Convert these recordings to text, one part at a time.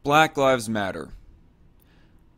Black Lives Matter.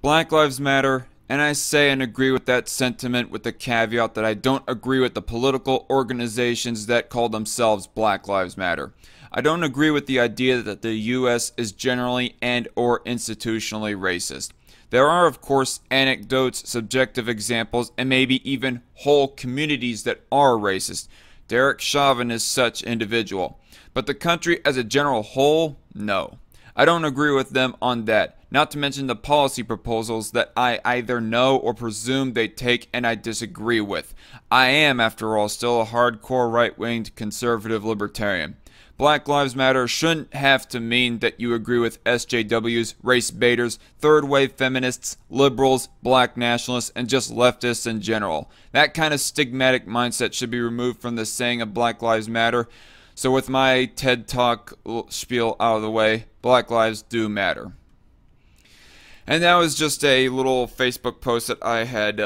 Black Lives Matter, and I say and agree with that sentiment with the caveat that I don't agree with the political organizations that call themselves Black Lives Matter. I don't agree with the idea that the US is generally and or institutionally racist. There are, of course, anecdotes, subjective examples, and maybe even whole communities that are racist. Derek Chauvin is such individual. But the country as a general whole, no. I don't agree with them on that, not to mention the policy proposals that I either know or presume they take and I disagree with. I am, after all, still a hardcore right-winged conservative libertarian. Black Lives Matter shouldn't have to mean that you agree with SJWs, race baiters, third-wave feminists, liberals, black nationalists, and just leftists in general. That kind of stigmatic mindset should be removed from the saying of Black Lives Matter. So with my TED Talk spiel out of the way, Black Lives do matter. And that was just a little Facebook post that I had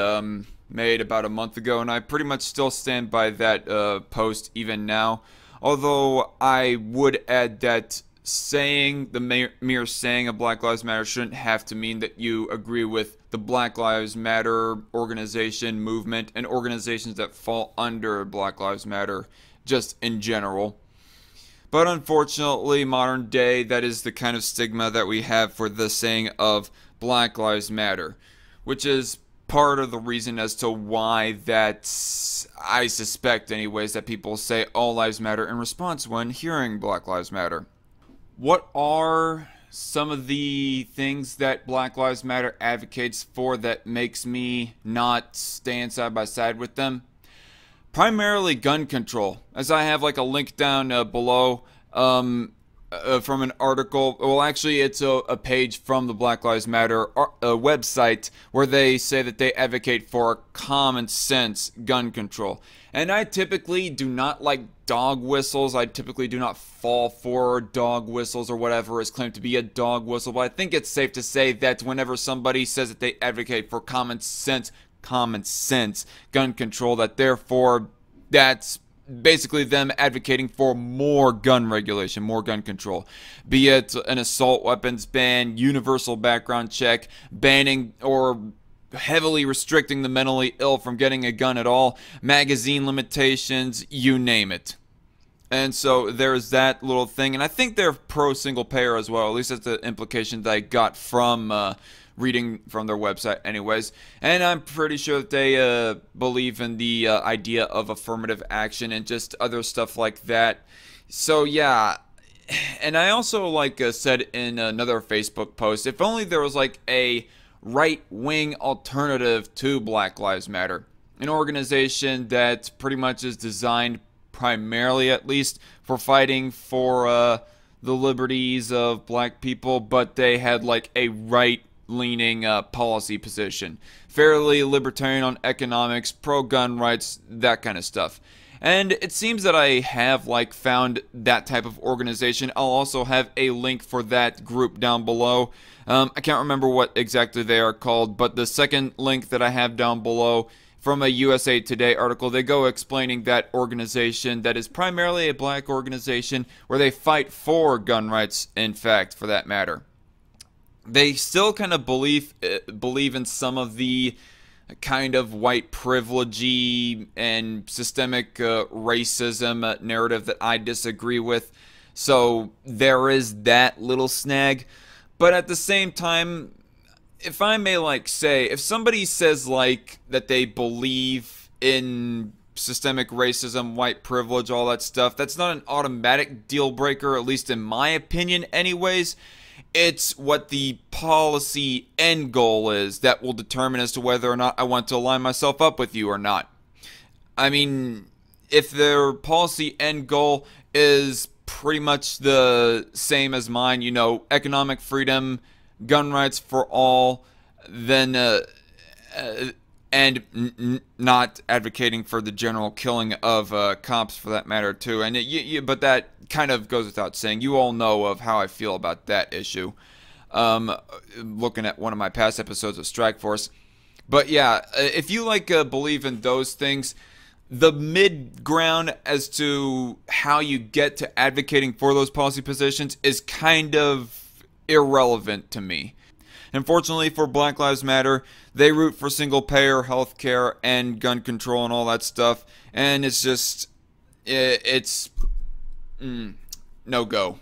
made about a month ago, and I pretty much still stand by that post even now. Although I would add that saying, the mere saying of Black Lives Matter shouldn't have to mean that you agree with the Black Lives Matter organization, movement, and organizations that fall under Black Lives Matter just in general. But unfortunately, modern day, that is the kind of stigma that we have for the saying of Black Lives Matter, which is part of the reason as to why that I suspect anyways that people say all lives matter in response when hearing Black Lives Matter. What are some of the things that Black Lives Matter advocates for that makes me not stand side by side with them? Primarily gun control, as I have like a link down below from an article. Well, actually, it's a page from the Black Lives Matter website where they say that they advocate for common sense gun control. And I typically do not like dog whistles. I typically do not fall for dog whistles or whatever is claimed to be a dog whistle. But I think it's safe to say that whenever somebody says that they advocate for common sense gun control, that therefore that's basically them advocating for more gun regulation, more gun control, be it an assault weapons ban, universal background check, banning or heavily restricting the mentally ill from getting a gun at all, magazine limitations, you name it. And so there's that little thing, and I think they're pro single payer as well. At least that's the implication that I got from reading from their website anyways. And I'm pretty sure that they believe in the idea of affirmative action and just other stuff like that. So yeah, and I also said in another Facebook post, if only there was like a right-wing alternative to Black Lives Matter, an organization that pretty much is designed primarily, at least, for fighting for the liberties of black people, but they had like a right-leaning policy position, fairly libertarian on economics, pro-gun rights, that kind of stuff. And it seems that I have found that type of organization. I'll also have a link for that group down below. I can't remember what exactly they are called, but the second link that I have down below from a USA Today article, they go explaining that organization that is primarily a black organization where they fight for gun rights, in fact, for that matter. They still kind of believe in some of the kind of white privilege and systemic racism narrative that I disagree with. So there is that little snag. But at the same time, if I may say, if somebody says that they believe in systemic racism, white privilege, all that stuff, that's not an automatic deal breaker, at least in my opinion anyways. It's what the policy end goal is that will determine as to whether or not I want to align myself up with you or not. I mean, if their policy end goal is pretty much the same as mine, you know, economic freedom, gun rights for all, then not advocating for the general killing of cops for that matter too. And but that kind of goes without saying. You all know of how I feel about that issue. Looking at one of my past episodes of Strike Force. But yeah, if you believe in those things, the mid ground as to how you get to advocating for those policy positions is kind of irrelevant to me. Unfortunately for Black Lives Matter, they root for single-payer healthcare and gun control and all that stuff, and it's just, no go.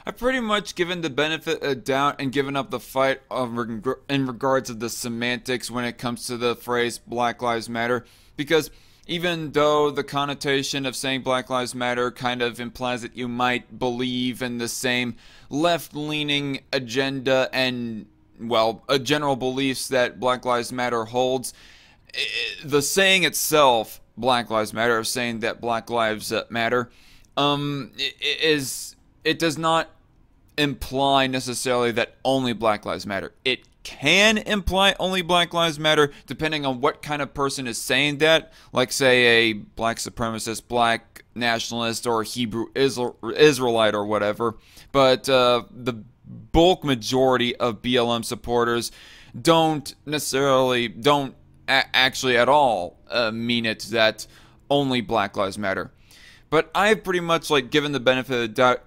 I've pretty much given the benefit of the doubt and given up the fight in regards to the semantics when it comes to the phrase Black Lives Matter, because even though the connotation of saying Black Lives Matter kind of implies that you might believe in the same left-leaning agenda and, well, general beliefs that Black Lives Matter holds, the saying itself, Black Lives Matter, or saying that Black Lives Matter, it does not imply necessarily that only Black Lives Matter. It can imply only Black Lives Matter depending on what kind of person is saying that, like say a black supremacist, black nationalist, or Hebrew Israelite or whatever. But the bulk majority of BLM supporters don't actually at all mean it that only Black Lives Matter. But I've pretty much given the benefit of the doubt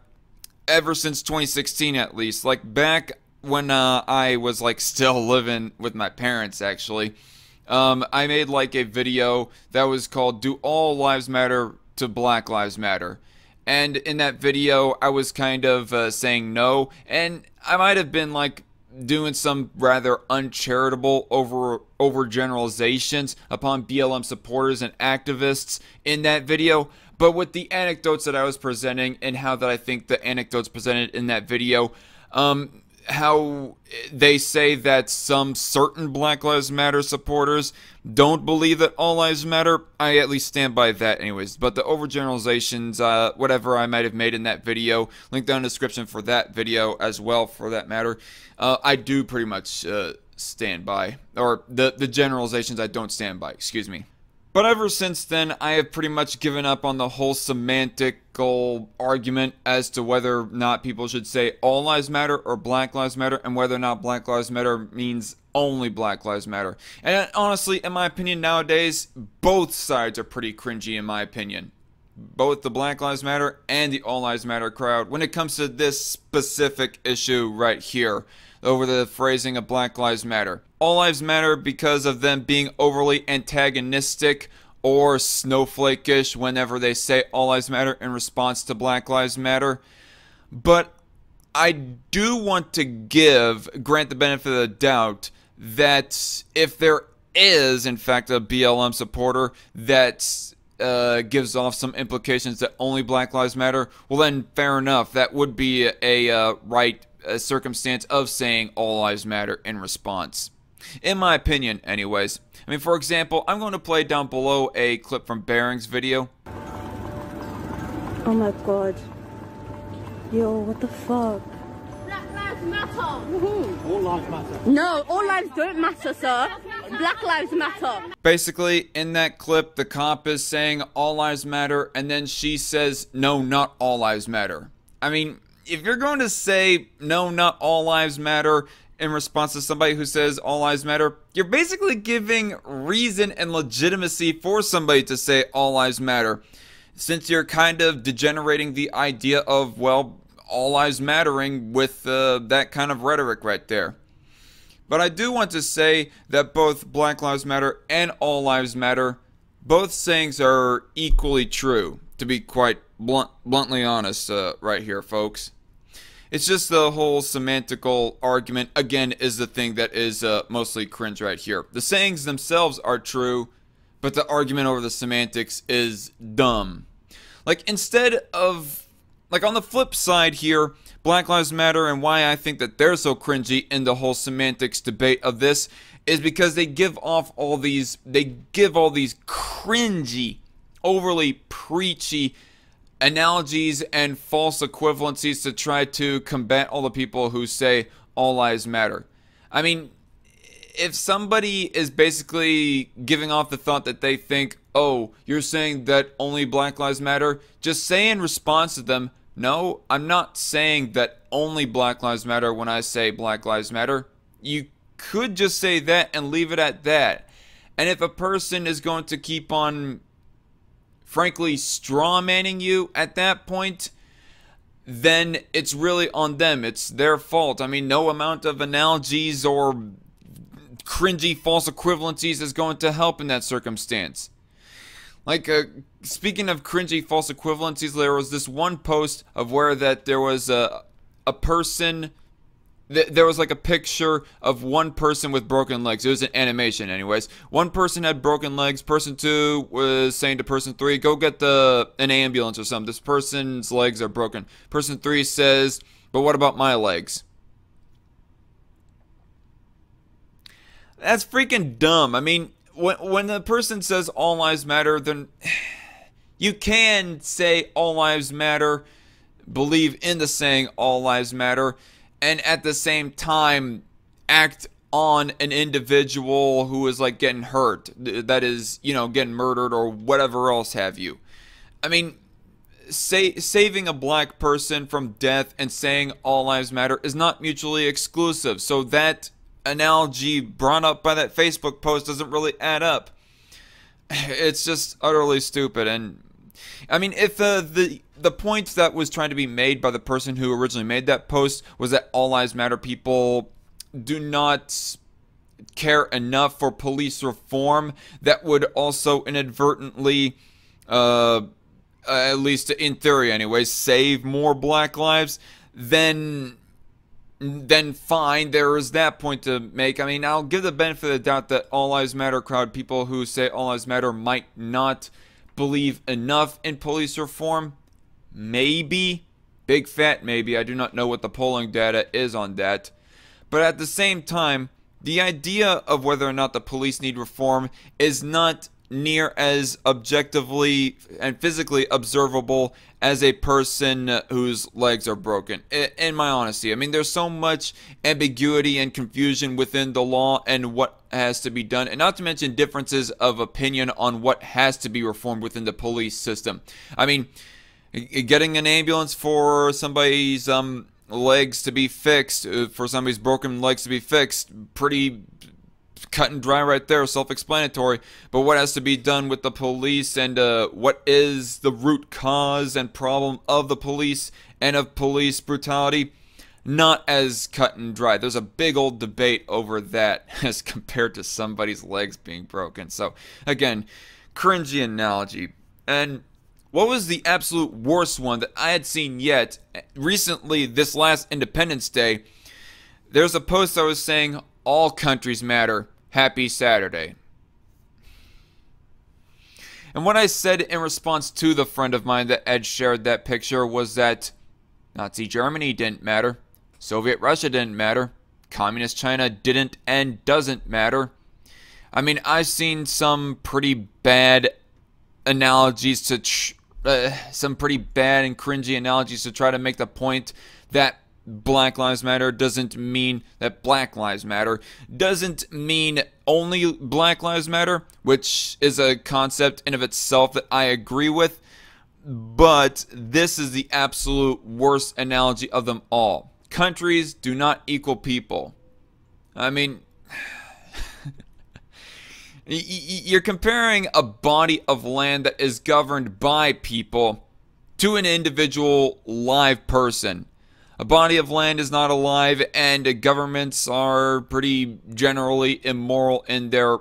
ever since 2016 at least. Like back when I was still living with my parents actually, I made a video that was called "Do All Lives Matter to Black Lives Matter?" And in that video I was kind of saying no, and I might have been doing some rather uncharitable overgeneralizations upon BLM supporters and activists in that video. But with the anecdotes that I was presenting and how that I think the anecdotes presented in that video, how they say that some certain Black Lives Matter supporters don't believe that all lives matter, I at least stand by that anyways. But the overgeneralizations, whatever I might have made in that video, link down in the description for that video as well for that matter, I do pretty much stand by. Or the generalizations I don't stand by, excuse me. But ever since then, I have pretty much given up on the whole semantical argument as to whether or not people should say all lives matter or Black Lives Matter, and whether or not Black Lives Matter means only Black Lives Matter. And honestly, in my opinion nowadays, both sides are pretty cringy in my opinion. Both the Black Lives Matter and the All Lives Matter crowd when it comes to this specific issue right here over the phrasing of Black Lives Matter. All lives matter because of them being overly antagonistic or snowflake-ish whenever they say all lives matter in response to Black Lives Matter. But I do want to grant the benefit of the doubt that if there is in fact a BLM supporter that gives off some implications that only Black Lives Matter, well then fair enough, that would be a circumstance of saying all lives matter in response. In my opinion, anyways. I mean, for example, I'm going to play down below a clip from Bearing's video. Oh my god. Yo, what the fuck? Black lives matter. Woohoo. All lives matter. No, all lives don't matter, sir. Black lives matter. Basically, in that clip, the cop is saying all lives matter, and then she says, no, not all lives matter. I mean, if you're going to say, no, not all lives matter, in response to somebody who says all lives matter, you're basically giving reason and legitimacy for somebody to say all lives matter, since you're kind of degenerating the idea of, well, all lives mattering with that kind of rhetoric right there. But I do want to say that both Black Lives Matter and All Lives Matter, both sayings are equally true, to be quite bluntly honest right here, folks. It's just the whole semantical argument, again, is the thing that is mostly cringe right here. The sayings themselves are true, but the argument over the semantics is dumb. Instead of, on the flip side here, Black Lives Matter and why I think that they're so cringy in the whole semantics debate of this is because they give all these cringy, overly preachy analogies and false equivalencies to try to combat all the people who say all lives matter. I mean, if somebody is basically giving off the thought that they think, oh, you're saying that only Black Lives Matter, just say in response to them, no, I'm not saying that only Black Lives Matter when I say Black Lives Matter. You could just say that and leave it at that. And if a person is going to keep on frankly straw-manning you at that point, then it's really on them. It's their fault. I mean, no amount of analogies or cringy false equivalencies is going to help in that circumstance. Like, speaking of cringy false equivalencies, there was this one post of where that there was a person, there was like a picture of one person with broken legs. It was an animation anyways. One person had broken legs. Person 2 was saying to person 3, go get an ambulance or something. This person's legs are broken. Person 3 says, but what about my legs? That's freaking dumb. I mean, when the person says all lives matter, then you can say all lives matter, believe in the saying all lives matter, and at the same time act on an individual who is like getting hurt, that is, you know, getting murdered or whatever else have you. I mean, saving a black person from death and saying all lives matter is not mutually exclusive. So that analogy brought up by that Facebook post doesn't really add up. It's just utterly stupid. And I mean, if the point that was trying to be made by the person who originally made that post was that all lives matter, people do not care enough for police reform, that would also inadvertently, at least in theory anyways, save more black lives, then fine, there is that point to make. I mean, I'll give the benefit of the doubt that all lives matter crowd, people who say all lives matter, might not believe enough in police reform. Maybe. Big fat maybe. I do not know what the polling data is on that. But at the same time, the idea of whether or not the police need reform is not near as objectively and physically observable as a person whose legs are broken, in my honesty. I mean, there's so much ambiguity and confusion within the law and what has to be done, and not to mention differences of opinion on what has to be reformed within the police system. I mean, getting an ambulance for somebody's legs to be fixed, for somebody's broken legs to be fixed, pretty cut and dry right there, self-explanatory. But what has to be done with the police, and what is the root cause and problem of the police and of police brutality, not as cut and dry. There's a big old debate over that as compared to somebody's legs being broken. So again, cringy analogy. And what was the absolute worst one that I had seen yet? Recently, this last Independence Day, there's a post that was saying all countries matter, happy Saturday. And what I said in response to the friend of mine that had shared that picture was that Nazi Germany didn't matter, Soviet Russia didn't matter, Communist China didn't and doesn't matter. I mean, I've seen some pretty bad analogies to some pretty bad and cringy analogies to try to make the point that Black Lives Matter doesn't mean that Black Lives Matter, doesn't mean only Black Lives Matter, which is a concept in of itself that I agree with, but this is the absolute worst analogy of them all. Countries do not equal people. I mean, you're comparing a body of land that is governed by people to an individual live person. A body of land is not alive, and governments are pretty generally immoral in their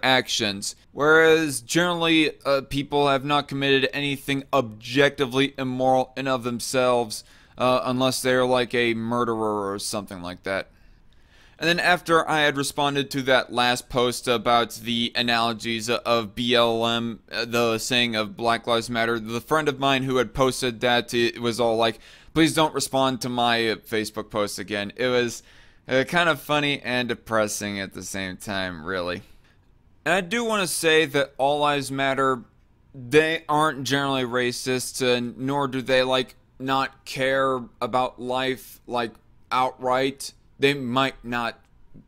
actions. Whereas generally people have not committed anything objectively immoral in of themselves, unless they're like a murderer or something like that. And then after I had responded to that last post about the analogies of BLM, the saying of Black Lives Matter, the friend of mine who had posted that, it was all like, please don't respond to my Facebook post again. It was kind of funny and depressing at the same time, really. And I do want to say that All Lives Matter, they aren't generally racist, nor do they like not care about life like outright. They might not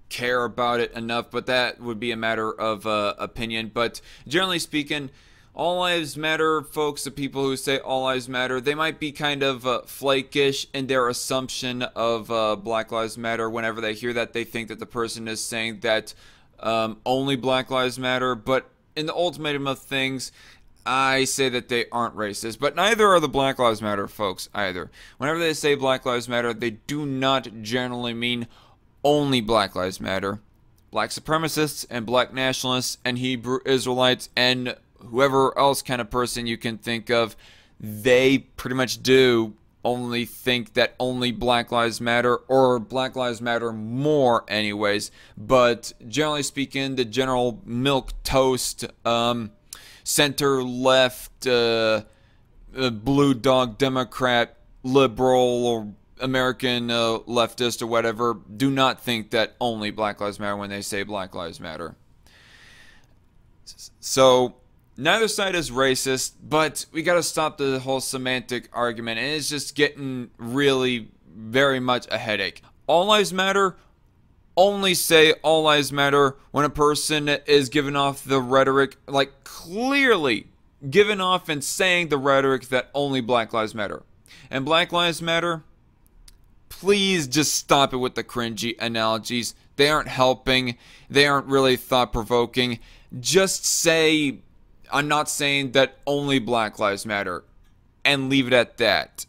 care about it enough, but that would be a matter of opinion. But generally speaking, All Lives Matter folks, the people who say All Lives Matter, they might be kind of flakish in their assumption of Black Lives Matter. Whenever they hear that, they think that the person is saying that only Black Lives Matter. But in the ultimatum of things, I say that they aren't racist, but neither are the Black Lives Matter folks either. Whenever they say Black Lives Matter, they do not generally mean only Black Lives Matter. Black supremacists and black nationalists and Hebrew Israelites and whoever else kind of person you can think of, they pretty much do only think that only Black Lives Matter, or Black Lives Matter more anyways. But generally speaking, the general milquetoast, center left, blue dog Democrat, liberal, or American leftist or whatever do not think that only Black Lives Matter when they say Black Lives Matter. So neither side is racist, but we gotta stop the whole semantic argument, and it's just getting really very much a headache. All lives matter. Only say all lives matter when a person is giving off the rhetoric, like clearly giving off and saying the rhetoric that only Black Lives Matter. And Black Lives Matter, please just stop it with the cringy analogies. They aren't helping. They aren't really thought-provoking. Just say, I'm not saying that only Black Lives Matter, and leave it at that.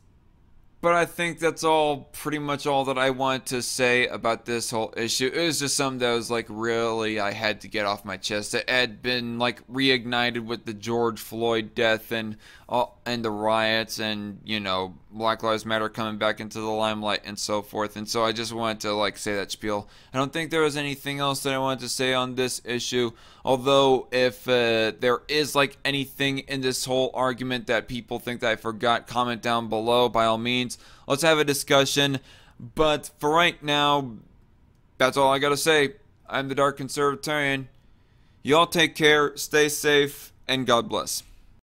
But I think that's all, pretty much all that I wanted to say about this whole issue. It was just something that was like really, I had to get off my chest. It had been like reignited with the George Floyd death and the riots and, you know, Black Lives Matter coming back into the limelight and so forth. And so I just wanted to like say that spiel. I don't think there was anything else that I wanted to say on this issue. Although if there is like anything in this whole argument that people think that I forgot, comment down below by all means. Let's have a discussion. But for right now, that's all I gotta say. I'm the Dark Conservatarian. Y'all take care, stay safe, and God bless.